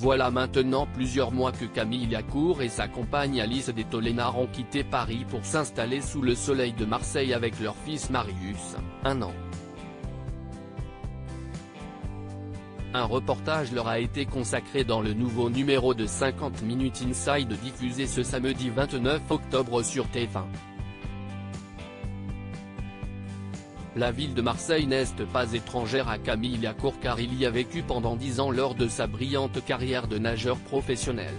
Voilà maintenant plusieurs mois que Camille Lacour et sa compagne Alice de Tollénard ont quitté Paris pour s'installer sous le soleil de Marseille avec leur fils Marius, 1 an. Un reportage leur a été consacré dans le nouveau numéro de 50 Minutes Inside diffusé ce samedi 29 octobre sur TF1. La ville de Marseille n'est pas étrangère à Camille Lacour car il y a vécu pendant 10 ans lors de sa brillante carrière de nageur professionnel.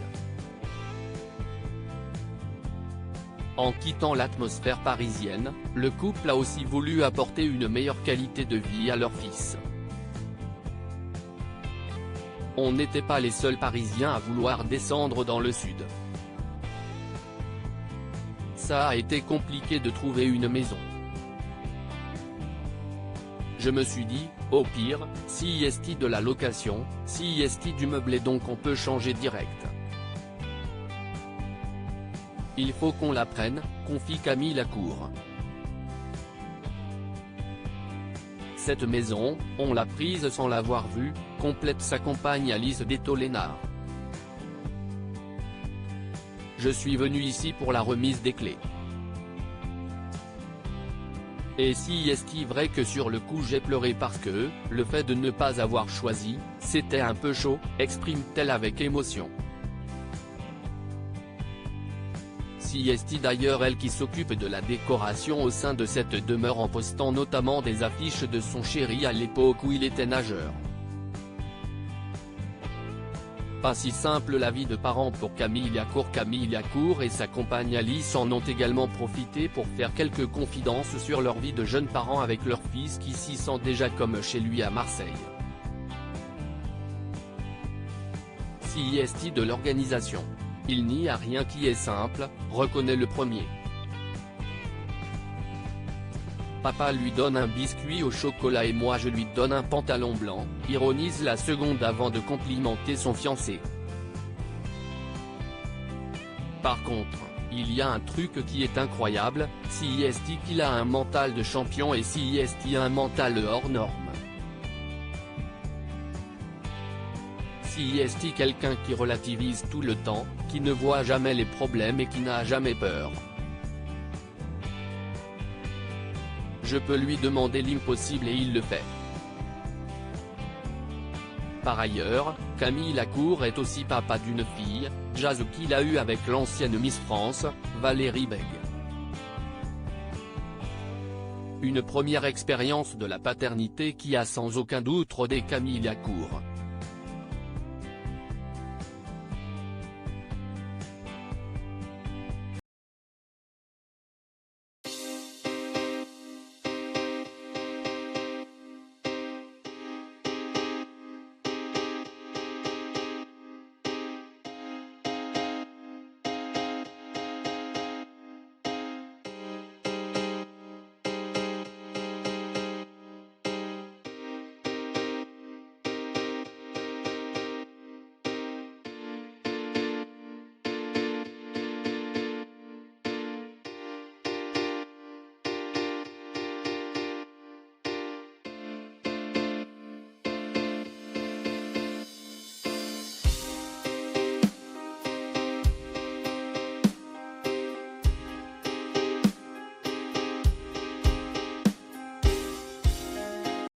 En quittant l'atmosphère parisienne, le couple a aussi voulu apporter une meilleure qualité de vie à leur fils. On n'était pas les seuls Parisiens à vouloir descendre dans le sud. Ça a été compliqué de trouver une maison. Je me suis dit, au pire, si est de la location, si est du meublé donc on peut changer direct. Il faut qu'on la prenne, confie Camille Lacour. Cette maison, on l'a prise sans l'avoir vue, complète sa compagne Alice de Tollénard. Je suis venu ici pour la remise des clés. Et si est vrai que sur le coup j'ai pleuré parce que, le fait de ne pas avoir choisi, c'était un peu chaud, exprime-t-elle avec émotion. Si est d'ailleurs elle qui s'occupe de la décoration au sein de cette demeure en postant notamment des affiches de son chéri à l'époque où il était nageur. Pas si simple la vie de parents pour Camille Lacour. Camille Lacour et sa compagne Alice en ont également profité pour faire quelques confidences sur leur vie de jeunes parents avec leur fils qui s'y sent déjà comme chez lui à Marseille. Si est de l'organisation. Il n'y a rien qui est simple, reconnaît le premier. Papa lui donne un biscuit au chocolat et moi je lui donne un pantalon blanc, ironise la seconde avant de complimenter son fiancé. Par contre, il y a un truc qui est incroyable, si est qu'il a un mental de champion et si est a un mental hors norme. Si est quelqu'un qui relativise tout le temps, qui ne voit jamais les problèmes et qui n'a jamais peur. Je peux lui demander l'impossible et il le fait. Par ailleurs, Camille Lacour est aussi papa d'une fille, Jazz qu'il a eue avec l'ancienne Miss France, Valérie Beg. Une première expérience de la paternité qui a sans aucun doute rodé Camille Lacour.